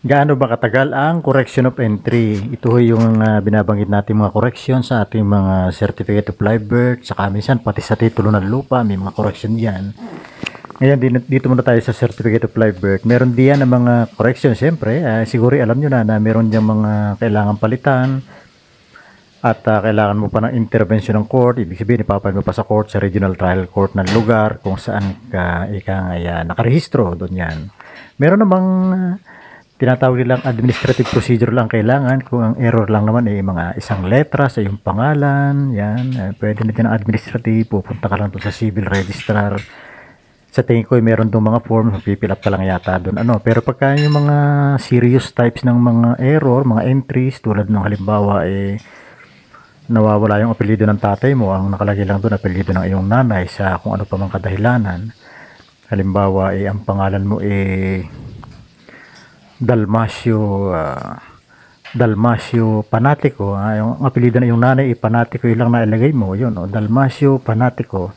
Gaano ba katagal ang correction of entry? Ito ho yung binabanggit natin mga correction sa ating mga certificate of live birth, saka minsan pati sa titulo ng lupa, may mga correction yan. Ngayon, dito muna tayo sa certificate of live birth. Meron diyan ng mga correction, siyempre. Siguro alam nyo na meron diyang mga kailangan palitan at kailangan mo pa ng intervention ng court. Ibig sabihin, ipapayag mo pa sa court, sa regional trial court ng lugar kung saan ka nakarehistro doon yan. Meron namang tinatawag nilang administrative procedure lang kailangan. Kung ang error lang naman ay mga isang letra sa iyong pangalan, yan, pwede na din ang administrative, pupunta ka lang doon sa civil registrar. Sa tingin ko ay meron doon mga form, pipil up ka lang yata doon. Pero pagka yung mga serious types ng mga error, mga entries, tulad ng halimbawa nawawala yung apelyido ng tatay mo, ang nakalagay lang doon apelyido ng iyong nanay sa kung ano pa mang kadahilanan. Halimbawa ang pangalan mo Dalmasio Panatico, yung apelyido na yung nanay Panatico, yung lang nailagay mo yun, Dalmasio Panatico.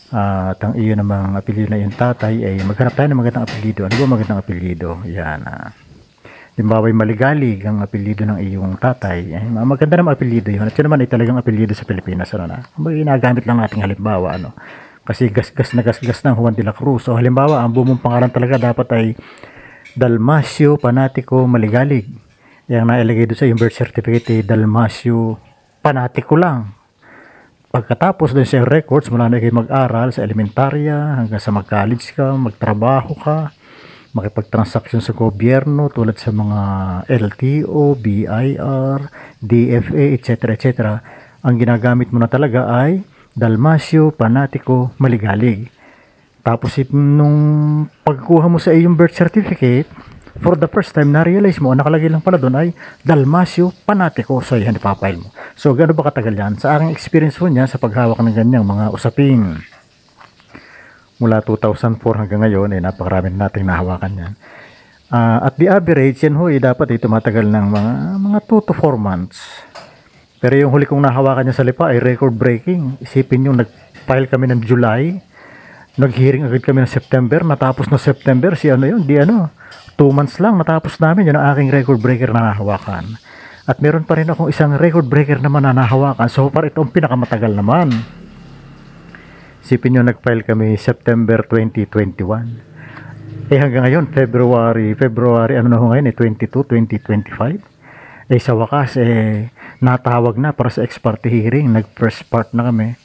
At ang iyo namang apelyido na yung tatay ay maghanap tayo ng magandang apelyido. Ano ba magandang apelyido? Yan. Halimbawa Maligalig ang apelyido ng iyong tatay. Maganda naman apelyido yun. At yun naman ay talagang apelyido sa Pilipinas. Ginagamit lang nating halimbawa. Kasi gasgas ng Juan de la Cruz. So halimbawa, ang buong pangalan talaga dapat ay Dalmasio Panatico Maligalig. Yang nailagay doon sa yung birth certificate Dalmasio Panatico lang. Pagkatapos doon sa records, mula na kayo mag-aral sa elementarya hanggang sa mag-college ka, magtrabaho ka, makipagtransaksyon sa gobyerno tulad sa mga LTO, BIR, DFA, etc. etc. Ang ginagamit mo na talaga ay Dalmasio Panatico Maligalig. Tapos nung pagkuha mo sa iyong birth certificate, for the first time, na-realize mo, nakalagay lang pala doon ay Dalmasio Panatico. So, yan, ipapile mo. So, gano'n ba katagal yan? Sa aking experience po niya sa paghawak ng ganyang mga usaping mula 2004 hanggang ngayon, napakarami nating nahawakan yan. At the average, yan ho, dapat tumatagal ng mga 2 to 4 months. Pero yung huli kong nahawakan niya sa lipa ay record breaking. Isipin yung nag-file kami ng July, nag-hearing agad kami ng September, natapos na September, 2 months lang natapos namin. Yun ang aking record breaker na nahawakan. At meron pa rin akong isang record breaker naman na nahawakan. So far, ito ang pinakamatagal naman. Sipin nyo, nag-file kami September 2021. Hanggang ngayon, February, ano na ho ngayon, 2025. Sa wakas, natawag na para sa ex parte hearing. Nag-first part na kami.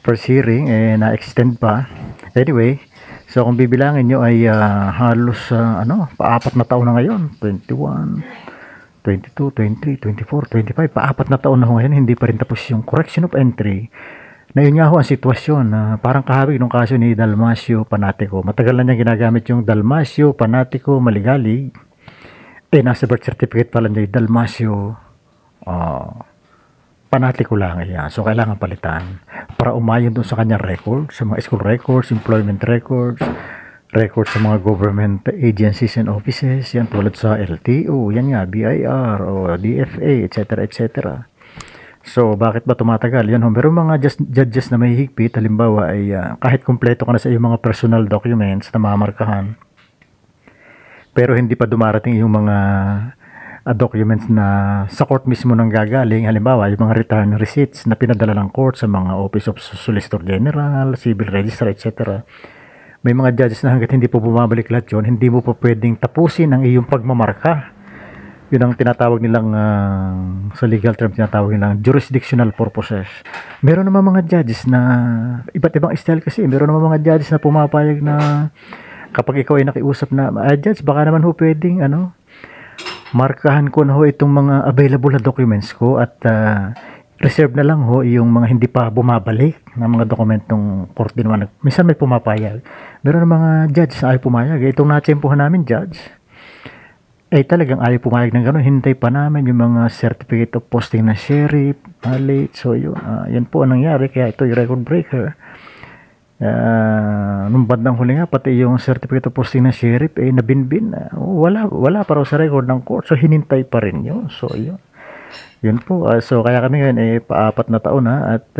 First hearing, na-extend pa. Anyway, so kung bibilangin nyo ay halos pa-4 na taon na ngayon. 21, 22, 23, 24, 25, pa-4 na taon na ngayon, hindi pa rin tapos yung correction of entry. Na yun nga ho ang sitwasyon. Parang kahawig nung kaso ni Dalmasio Panatico. Matagal na niya ginagamit yung Dalmasio Panatico Maligalig. Nasa birth certificate pala niya Dalmasio Panatico lang. So kailangan palitan para umayon dun sa kanyang record, sa mga school records, employment records, records sa mga government agencies and offices, yan tulad sa LTO, yan nga, BIR o DFA, etc. etc. So bakit ba tumatagal? Yan ho, meron mga judges na may higpit, halimbawa ay kahit kumpleto ka na sa iyong mga personal documents na mamarkahan, pero hindi pa dumarating yung mga documents na sa court mismo nang gagaling, halimbawa yung mga return receipts na pinadala ng court sa mga Office of Solicitor General, Civil Register, etc. May mga judges na hanggat hindi po bumabalik lahat yun, hindi mo pa pwedeng tapusin ang iyong pagmamarka. Yun ang tinatawag nilang sa legal term, tinatawag nilang jurisdictional purposes. Meron naman mga judges na iba't ibang style kasi. Meron naman mga judges na pumapayag na kapag ikaw ay nakiusap na judge, baka naman ho pwedeng markahan ko na ho itong mga available na documents ko at reserve na lang ho yung mga hindi pa bumabalik na mga dokumentong court din naman. Minsan may pumapayag. Meron ng mga judge na ayaw pumayag. Itong natsempuhan namin judge, talagang ayaw pumayag ng gano'n. Hintay pa namin yung mga certificate of posting na sheriff, late. So yun, yan po ang nangyari. Kaya ito yung record breaker. Nung bandang huli nga, pati yung certificate of posting ng sheriff nabinbin. Wala pa raw sa record ng court. So hinintay pa rin yun. So yun po. So kaya kami ngayon pa-4 na taon na. At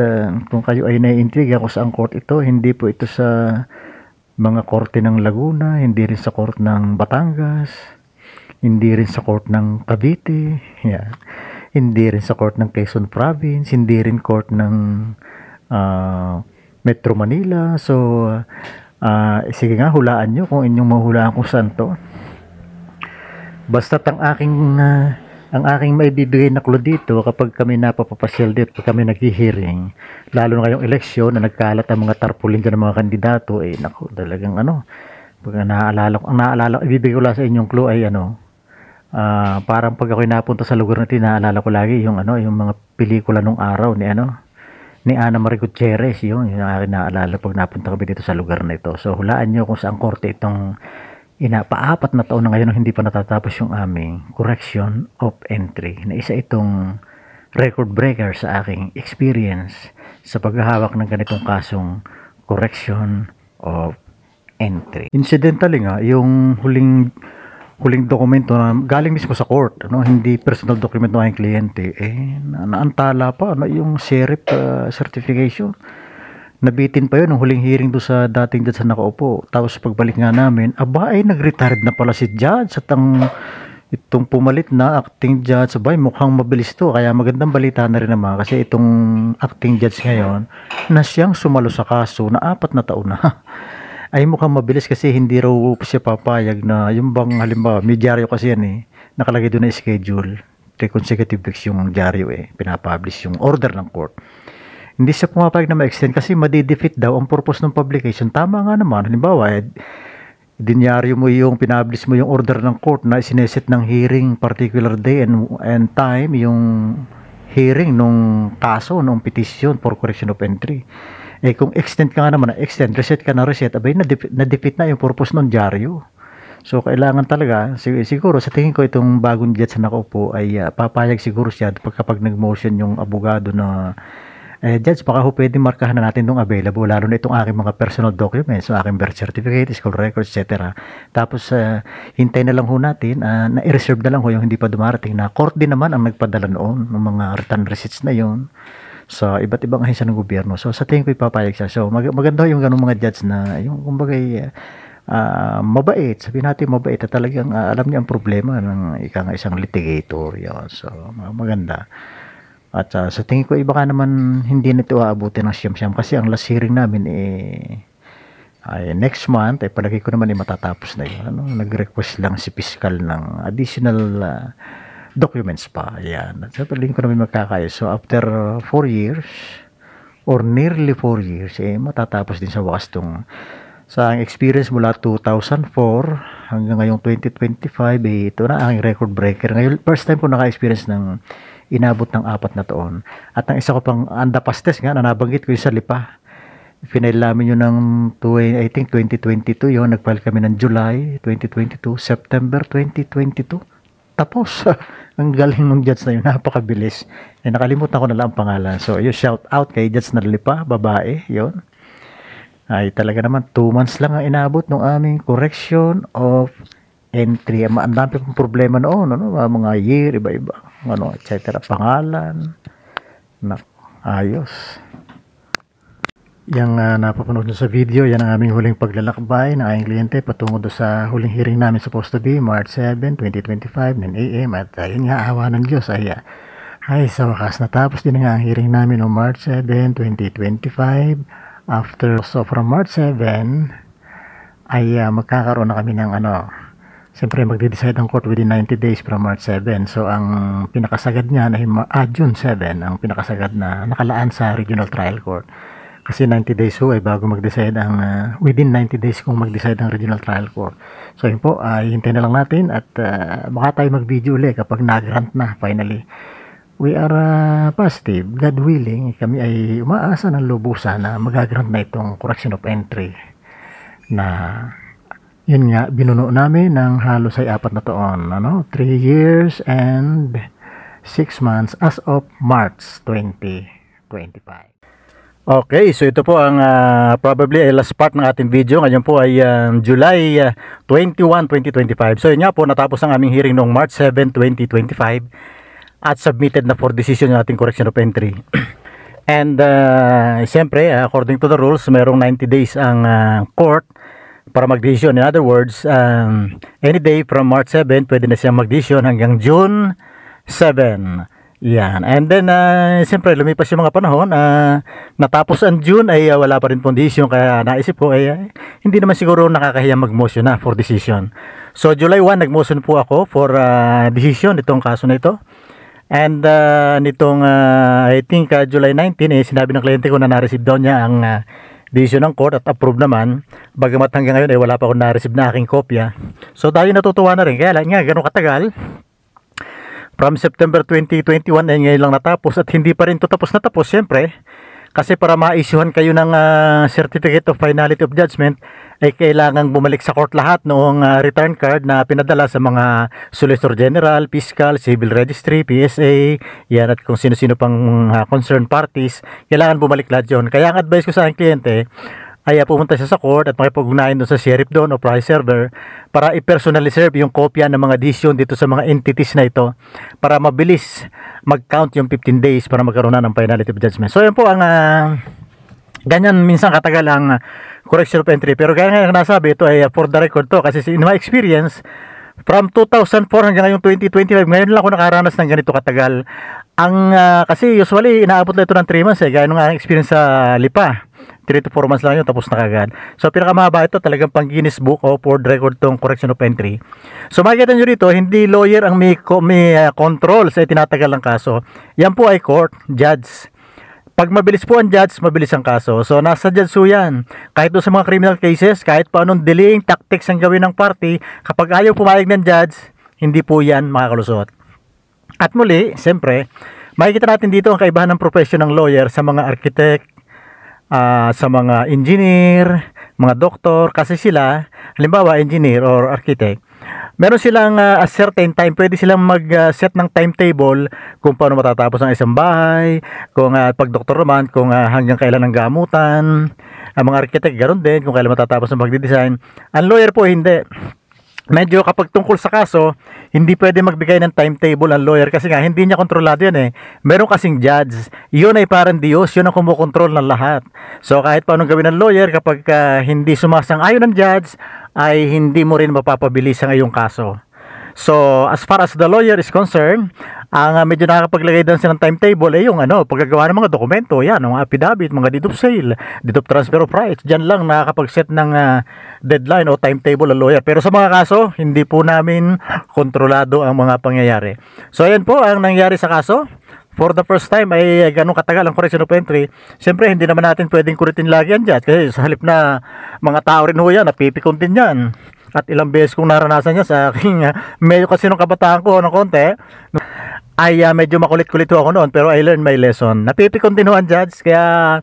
kung kayo ay naiintriga kung saan court ito, hindi po ito sa mga korte ng Laguna, hindi rin sa court ng Batangas, hindi rin sa court ng Cavite, yeah. Hindi rin sa court ng Quezon Province, hindi rin court ng Metro Manila. So, sige nga, hulaan nyo kung inyong mahulaan kung saan to. Basta't ang aking maibibigay na clue dito kapag kami napapapasyal dito, pag kami naghihiring, lalo na ngayong eleksyon na nagkalat ang mga tarpaulin ng mga kandidato, naku, talagang pag naalala, ibibigay ko lang sa inyong clue ay parang pag ako'y napunta sa lugar natin, naalala ko lagi yung mga pelikula nung araw ni Ana Marie Gutierrez, yung aking naalala pag napunta kami dito sa lugar na ito. So, hulaan nyo kung saan korte itong paapat na taon na ngayon hindi pa natatapos yung aming correction of entry, na isa itong record breaker sa aking experience sa paghahawak ng ganitong kasong correction of entry. Incidentally nga, yung huling dokumento na galing mismo sa court, hindi personal document ng aking kliyente, naantala pa yung sheriff certification. Nabitin pa yun ng huling hearing do sa dating judge na nakaupo. Tapos pagbalik nga namin, nag-retired na pala si judge at itong pumalit na acting judge, mukhang mabilis to. Kaya magandang balita na rin naman kasi itong acting judge ngayon na siyang sumalo sa kaso na 4 na taon na. Ay mukhang mabilis kasi hindi raw siya papayag na yung bang halimbawa, may dyaryo kasi yan nakalagay doon na schedule. 3 consecutive weeks yung dyaryo pinapublish yung order ng court. Hindi siya pumapayag na ma-extend kasi madi-defeat daw ang purpose ng publication. Tama nga naman. Halimbawa, dinyaryo mo yung pinablish mo yung order ng court na sineset ng hearing particular day and time, yung hearing nung kaso, nung petition for correction of entry. Kung extend ka nga naman, extend, reset ka na reset, na-defeat na yung purpose ng dyaryo. So, kailangan talaga, siguro sa tingin ko itong bagong judge na nakaupo ay papayag siguro siya kapag nag-motion yung abogado na judge, baka pwede markahan na natin itong available, lalo na itong aking mga personal documents, so aking birth certificate, school records, etc. Tapos, hintay na lang natin, na i-reserve na lang yung hindi pa dumarating, na court din naman ang nagpadala noon, ng mga return receipts na yon sa iba't ibang ahensya ng gobyerno. So, sa tingin ko ipapayag siya. So, maganda yung ganung mga judge na, yung kumbaga, mabait, sabihin natin mabait, at talagang alam niya ang problema ng isang litigator. Yun. So, maganda. At sa tingin ko, baka naman hindi nito aabutin ng siyam-siyam kasi ang last hearing namin ay next month, palagi ko naman matatapos na yun. Nag-request lang si fiscal ng additional documents pa. Ayan. At sa palagi ko naman magkakaya. So, after 4 years, or nearly 4 years, matatapos din sa wakas itong sa aking experience mula 2004 hanggang ngayong 2025, ito na aking record breaker. Ngayon, first time ko naka-experience ng inabot ng 4 na taon. At ang isa ko pang andapastes nga, na nabanggit ko yung sa Lipa. Final namin yun ng, I think 2022 yun. Nagfile kami ng July 2022, September 2022. Tapos, ang galing ng judge na yun, napakabilis. Nakalimutan ko na lang ang pangalan. So, yun, shout out kay judge na Lipa, babae, yun. Ay talaga naman, 2 months lang ang inabot ng aming correction of entry. Ang dami pong problema noon, mga year, iba-iba, etc. Pangalan, ayos. Yang napapanood nyo sa video, yan ang aming huling paglalakbay ng aking kliyente patungo sa huling hearing namin supposed to be March 7, 2025, 9 AM. At yun nga, awa ng Diyos, ay sa wakas natapos din nga ang hearing namin noong March 7, 2025. So from March 7 ay magkakaroon na kami ng siyempre magde-decide ang court within 90 days from March 7. So ang pinakasagad niya ay June 7 ang pinakasagad na nakalaan sa regional trial court. Kasi 90 days ay bago mag-decide ang within 90 days kung mag-decide ang regional trial court. So yun po, hintayin na lang natin at baka tayo mag-video ulit kapag nag-grant na finally. We are positive, God willing, kami ay umaasa ng lubusan na magagrant na itong correction of entry na yun nga, binuno namin ng halos ay 4 na taon, 3 years and 6 months as of March 2025. Okay, so ito po ang probably last part ng ating video. Ngayon po ay July 21, 2025. So yun nga po, natapos ang aming hearing noong March 7, 2025. At submitted na for decision yung ating correction of entry. And siyempre, according to the rules, merong 90 days ang court para magdesisyon. In other words, any day from March 7, pwede na siyang magdesisyon hanggang June 7. Yan. And then, siyempre, lumipas yung mga panahon. Natapos ang June, ay wala pa rin pong decision. Kaya naisip ko, hindi naman siguro nakakahiya mag-motion na for decision. So, July 1, nag-motion po ako for decision itong kaso na ito. And nitong, I think, July 19, sinabi ng kliyente ko na na-receive daw niya ang decision ng court at approve naman. Bagamat hanggang ngayon, wala pa akong na-receive na aking kopya. So, tayo natutuwa na rin. Kaya lang nga, ganun katagal. From September 2021 ay ngayon lang natapos at hindi pa rin ito tapos na tapos, siyempre. Kasi para ma-issuehan kayo ng Certificate of Finality of Judgment ay kailangan bumalik sa court lahat noong return card na pinadala sa mga Solicitor General, Fiscal, Civil Registry, PSA, yan, at kung sino-sino pang concerned parties. Kailangan bumalik lahat yun. Kaya ang advice ko sa aking kliyente ay pumunta siya sa court at makipag-ugnayan doon sa sheriff doon o price server para i-personally serve yung kopya ng mga decision dito sa mga entities na ito para mabilis mag-count yung 15 days para magkaroon na ng finality of judgment. So yan po ang ganyan minsan katagal ang correction of entry. Pero kaya nga nasabi, ito ay for the record to kasi in my experience from 2004 hanggang ngayong 2025, ngayon lang ako nakaranas ng ganito katagal. Kasi usually inaabot lang ito ng 3 months gaya nung experience sa Lipa. 3 to 4 months lang yun, tapos na kagad. So, pinakamahaba ito, talagang pang Guinness Book o for the record tong correction of entry. So, makikita nyo rito, hindi lawyer ang may control sa itinatagal ng kaso. Yan po ay court, judge. Pag mabilis po ang judge, mabilis ang kaso. So, nasa judge po yan. Kahit doon sa mga criminal cases, kahit pa anong delaying tactics ang gawin ng party, kapag ayaw pumayag ng judge, hindi po yan makakalusot. At muli, siyempre, makikita natin dito ang kaibahan ng profession ng lawyer sa mga architect, sa mga engineer, mga doktor, kasi sila, halimbawa engineer or architect, meron silang a certain time, pwede silang mag-set ng timetable kung paano matatapos ang isang bahay, kung pag doktor naman, kung hanggang kailan ang gamutan, ang mga architect, ganoon din, kung kailan matatapos ang pagdidesign. Ang lawyer po, hindi. Medyo kapag tungkol sa kaso, hindi pwede magbigay ng timetable ang lawyer kasi nga hindi niya kontrolado yan Meron kasing judge. Yun ay parang Diyos, yun ang kumukontrol ng lahat. So kahit paano gawin ng lawyer kapag hindi sumasang-ayon ng judge, ay hindi mo rin mapapabilis ang iyong kaso. So as far as the lawyer is concerned, ang medyo nakakapaglagay doon sa ng timetable ay yung paggagawa ng mga dokumento, yan, mga affidavit, mga deed of sale, deed of transfer of rights. Diyan lang nakakapag-set ng deadline o timetable ang lawyer. Pero sa mga kaso, hindi po namin kontrolado ang mga pangyayari. So ayan po ang nangyari sa kaso. For the first time ay ganun katagal ang correction of entry. Siyempre hindi naman natin pwedeng kuritin lagi yan dyan. Kasi sa halip na mga tao rin ho yan, napipikon din yan. At ilang beses kong naranasan niya sa aking medyo kasi nung kabataan ko ng konti ay medyo makulit-kulit ako noon, pero I learned my lesson. Napipikon din ho ang judge, kaya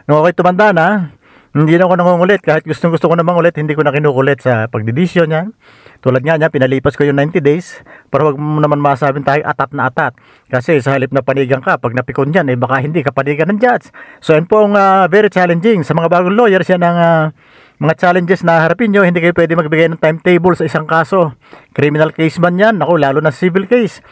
nung ako'y tumanda na, hindi na ako nangungulit. Kahit gusto ko namang ulit, hindi ko na kinukulit sa pagdidesisyon yan. Tulad nga niya, pinalipas ko yung 90 days para wag mo naman masabing tayo atat na atat. Kasi sa halip na panigan ka, pag napikon yan, baka hindi ka panigan ng judge. So yan po ang very challenging. Sa mga bagong lawyers, yan ang mga challenges na harapin nyo. Hindi kayo pwede magbigay ng timetable sa isang kaso. Criminal case man yan, ako, lalo na civil case.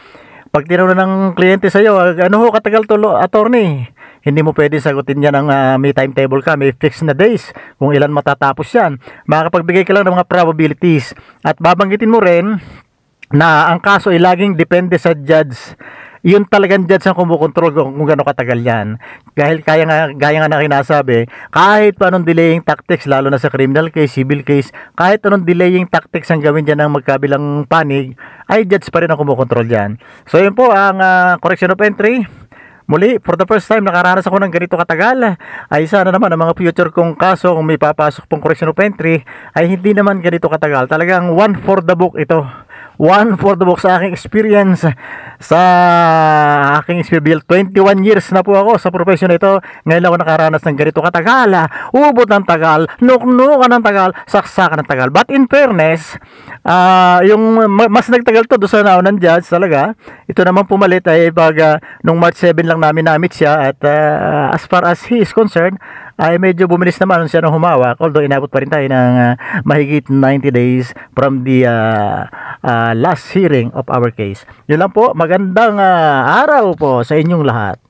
Pag tinanong ng kliyente sa'yo, ano ho katagal to, attorney? Hindi mo pwede sagutin yan ng may timetable ka, may fixed na days kung ilan matatapos yan. Makakapagbigay ka lang ng mga probabilities. At babanggitin mo rin na ang kaso ay laging depende sa judge. Yun talagang judge ang kumukontrol kung gano'ng katagal yan. Dahil gaya nga na kinasabi, kahit pa anong delaying tactics, lalo na sa criminal case, civil case, kahit anong delaying tactics ang gawin dyan ng magkabilang panig, ay judge pa rin ang kumukontrol dyan. So yun po ang correction of entry. Muli, for the first time, nakaranas ako ng ganito katagal. Ay sana naman ang mga future kong kaso, kung may papasok pong correction of entry, ay hindi naman ganito katagal. Talagang one for the book ito. One for the book sa aking experience. Sa aking experience, 21 years na po ako sa profession ito. Ngayon ako nakaranas ng ganito katagal. Ubot ng tagal, nuknukan ng tagal, saksakan ng tagal. But in fairness, yung mas nagtagal to doon sa naunang judge talaga. Ito naman pumalit ay pag nung March 7 lang namin namit siya. At as far as he is concerned, ay medyo bumilis naman siya nung humawak, although inabot pa rin tayo ng mahigit 90 days from the last hearing of our case. Yun lang po, magandang araw po sa inyong lahat.